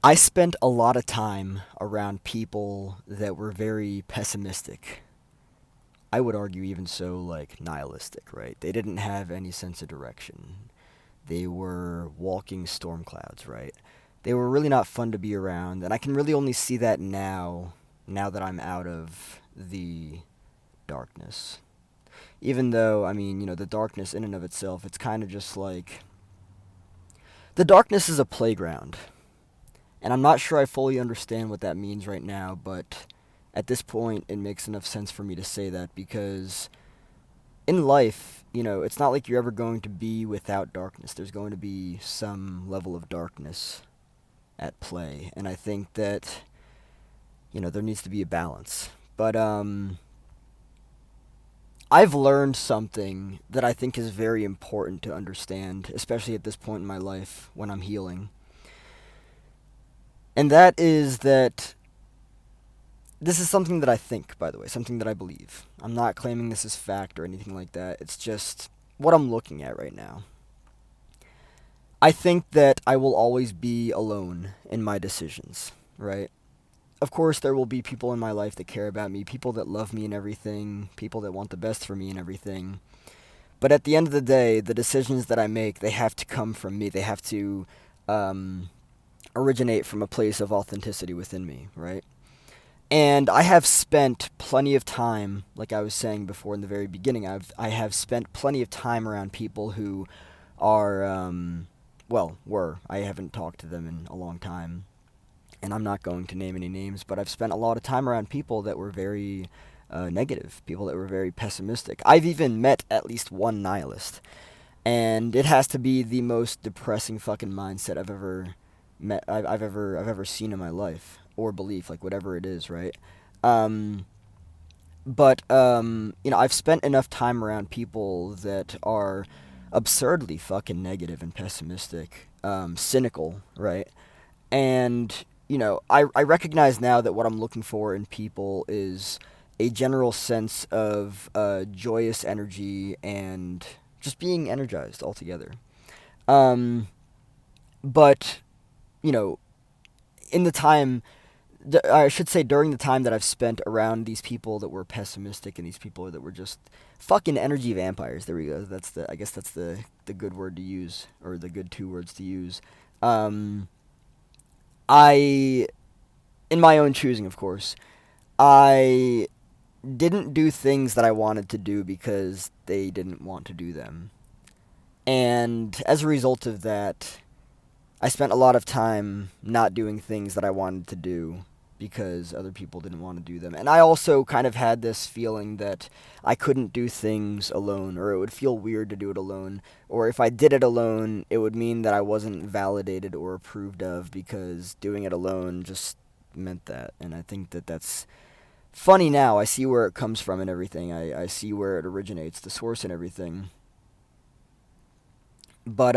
I spent a lot of time around people that were very pessimistic. I would argue even so like nihilistic, right? They didn't have any sense of direction. They were walking storm clouds, right? They were really not fun to be around, and I can really only see that now that I'm out of the darkness. Even though, I mean, the darkness in and of itself, it's kind of just like the darkness is a playground. And I'm not sure I fully understand what that means right now, but at this point, it makes enough sense for me to say that because in life, it's not like you're ever going to be without darkness. There's going to be some level of darkness at play. And I think that, there needs to be a balance. But, I've learned something that I think is very important to understand, especially at this point in my life when I'm healing. And that is that this is something that I think, by the way, something that I believe. I'm not claiming this is fact or anything like that. It's just what I'm looking at right now. I think that I will always be alone in my decisions, right? Of course, there will be people in my life that care about me, people that love me and everything, people that want the best for me and everything. But at the end of the day, the decisions that I make, they have to come from me. They have to um, originate from a place of authenticity within me, right? And I have spent plenty of time, like I was saying before in the very beginning, I have spent plenty of time around people who are, were. I haven't talked to them in a long time, and I'm not going to name any names, but I've spent a lot of time around people that were very negative, people that were very pessimistic. I've even met at least one nihilist, and it has to be the most depressing fucking mindset I've ever met. I've ever seen in my life or belief, like whatever it is, right? Um, but I've spent enough time around people that are absurdly fucking negative and pessimistic, cynical, right? And I recognize now that what I'm looking for in people is a general sense of joyous energy and just being energized altogether. Um, but you know, in the time, I should say during the time that I've spent around these people that were pessimistic and these people that were just fucking energy vampires. There we go. I guess that's the good word to use, or the good two words to use. Um, I, in my own choosing, of course, I didn't do things that I wanted to do because they didn't want to do them. And as a result of that, I spent a lot of time not doing things that I wanted to do because other people didn't want to do them. And I also kind of had this feeling that I couldn't do things alone, or it would feel weird to do it alone. Or if I did it alone, it would mean that I wasn't validated or approved of because doing it alone just meant that. And I think that that's funny now. I see where it comes from and everything. I see where it originates, the source and everything. But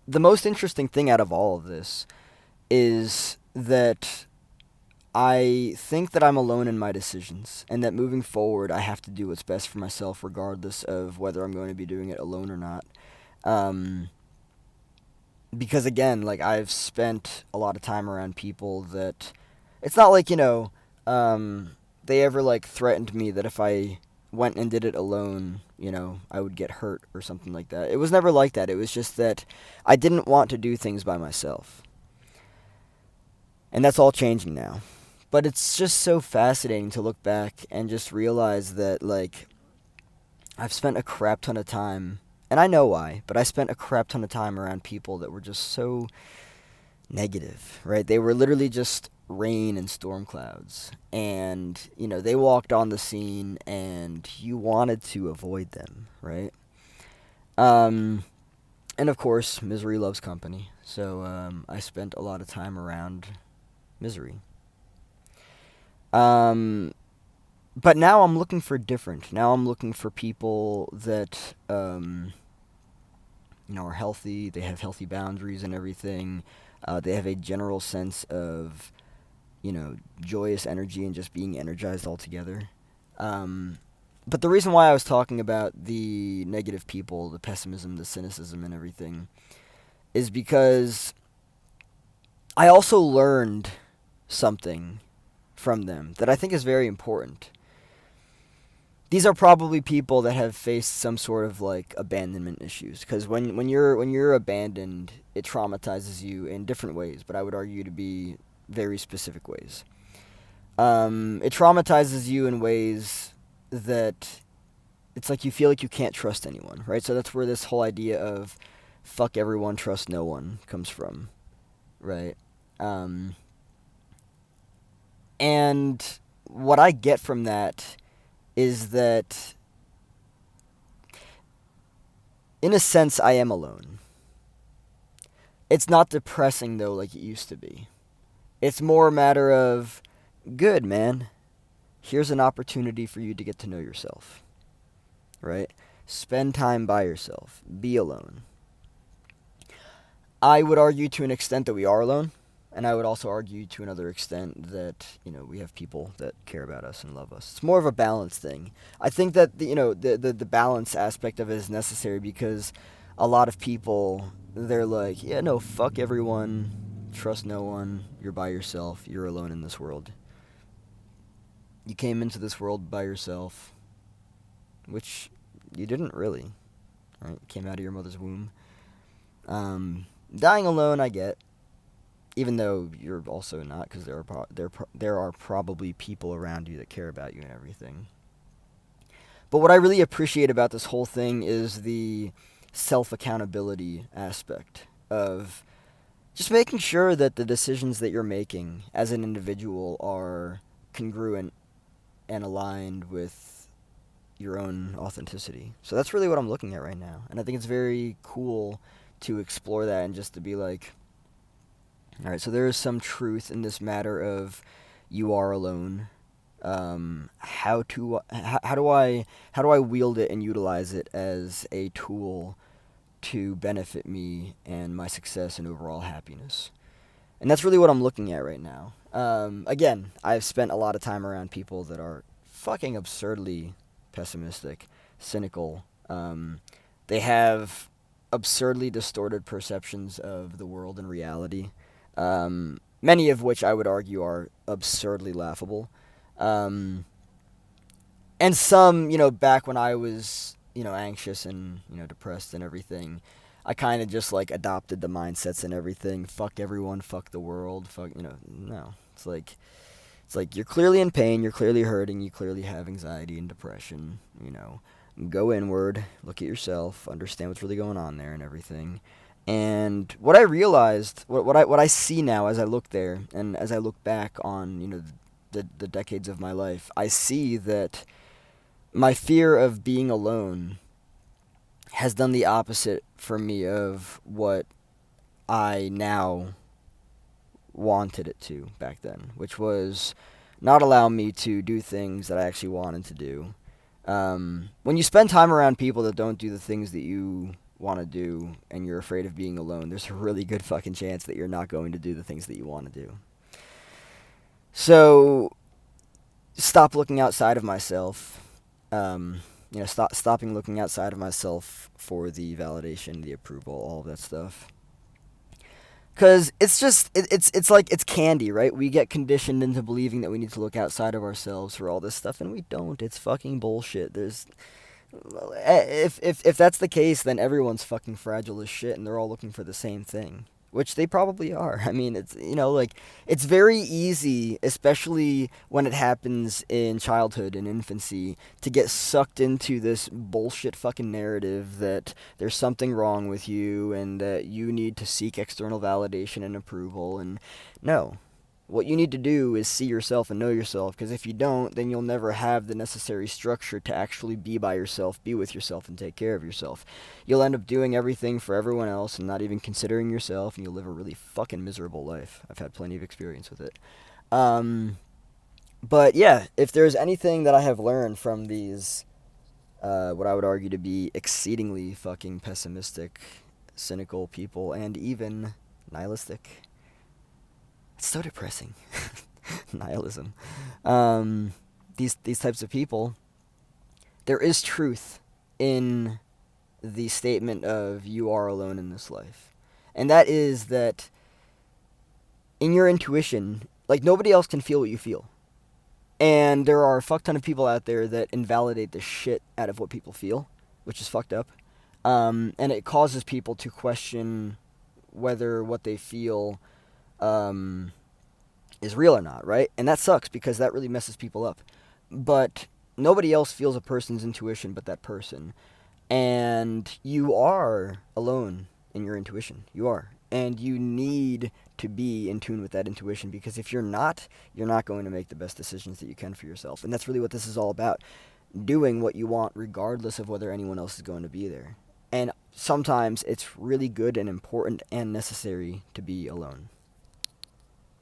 the most interesting thing out of all of this is that I think that I'm alone in my decisions, and that moving forward, I have to do what's best for myself, regardless of whether I'm going to be doing it alone or not. Um, because again, like I've spent a lot of time around people that it's not like they ever like threatened me that if I went and did it alone, I would get hurt or something like that. It was never like that. It was just that I didn't want to do things by myself, and that's all changing now. But it's just so fascinating to look back and just realize that, like, I've spent a crap ton of time, and I know why, but I spent a crap ton of time around people that were just so negative, right? They were literally just rain and storm clouds. And, they walked on the scene and you wanted to avoid them, right? Um, and of course, misery loves company. So I spent a lot of time around misery. Um, but now I'm looking for different. Now I'm looking for people that are healthy. They have healthy boundaries and everything. They have a general sense of joyous energy and just being energized altogether. Um, but the reason why I was talking about the negative people, the pessimism, the cynicism, and everything, is because I also learned something from them that I think is very important. These are probably people that have faced some sort of like abandonment issues, because when you're abandoned, it traumatizes you in different ways, but I would argue to be very specific ways. It traumatizes you in ways that it's like you feel like you can't trust anyone, right? So that's where this whole idea of fuck everyone, trust no one comes from, right? Um, and what I get from that is that, in a sense, I am alone. It's not depressing, though, like it used to be. It's more a matter of, good, man. Here's an opportunity for you to get to know yourself, right? Spend time by yourself. Be alone. I would argue to an extent that we are alone, and I would also argue to another extent that we have people that care about us and love us. It's more of a balance thing. I think that the balance aspect of it is necessary because a lot of people, they're like, yeah, no, fuck everyone, trust no one, you're by yourself, you're alone in this world. You came into this world by yourself, which you didn't really, right? You came out of your mother's womb. Dying alone, I get, even though you're also not, because there are probably people around you that care about you and everything. But what I really appreciate about this whole thing is the self accountability aspect of just making sure that the decisions that you're making as an individual are congruent and aligned with your own authenticity. So that's really what I'm looking at right now. And I think it's very cool to explore that and just to be like, all right, so there is some truth in this matter of you are alone. How do I wield it and utilize it as a tool to benefit me and my success and overall happiness? And that's really what I'm looking at right now. Again, I've spent a lot of time around people that are fucking absurdly pessimistic, cynical. They have absurdly distorted perceptions of the world and reality, many of which I would argue are absurdly laughable. Um, and some, back when I was, anxious and, depressed and everything, I kind of just like adopted the mindsets and everything. Fuck everyone, fuck the world, fuck, no. It's like you're clearly in pain, you're clearly hurting, you clearly have anxiety and depression. Go inward, look at yourself, understand what's really going on there and everything. And what I realized, what I see now as I look there and as I look back on, the decades of my life, I see that my fear of being alone has done the opposite for me of what I now wanted it to back then, which was not allow me to do things that I actually wanted to do. When you spend time around people that don't do the things that you want to do and you're afraid of being alone, there's a really good fucking chance that you're not going to do the things that you want to do. So, stop looking outside of myself. Stopping looking outside of myself for the validation, the approval, all of that stuff. Cause it's just it's like it's candy, right? We get conditioned into believing that we need to look outside of ourselves for all this stuff, and we don't. It's fucking bullshit. If that's the case, then everyone's fucking fragile as shit, and they're all looking for the same thing, which they probably are. I mean, it's like it's very easy, especially when it happens in childhood and infancy, to get sucked into this bullshit fucking narrative that there's something wrong with you and that you need to seek external validation and approval. And no, what you need to do is see yourself and know yourself, because if you don't, then you'll never have the necessary structure to actually be by yourself, be with yourself, and take care of yourself. You'll end up doing everything for everyone else and not even considering yourself, and you'll live a really fucking miserable life. I've had plenty of experience with it. But yeah, if there's anything that I have learned from these, what I would argue to be exceedingly fucking pessimistic, cynical people, and even nihilistic. It's so depressing. Nihilism. These types of people, there is truth in the statement of you are alone in this life. And that is that in your intuition, like nobody else can feel what you feel. And there are a fuck ton of people out there that invalidate the shit out of what people feel, which is fucked up. And it causes people to question whether what they feel um, is real or not, right? And that sucks because that really messes people up. But nobody else feels a person's intuition but that person. And you are alone in your intuition. You are. And you need to be in tune with that intuition, because if you're not going to make the best decisions that you can for yourself. And that's really what this is all about. Doing what you want regardless of whether anyone else is going to be there. And sometimes it's really good and important and necessary to be alone.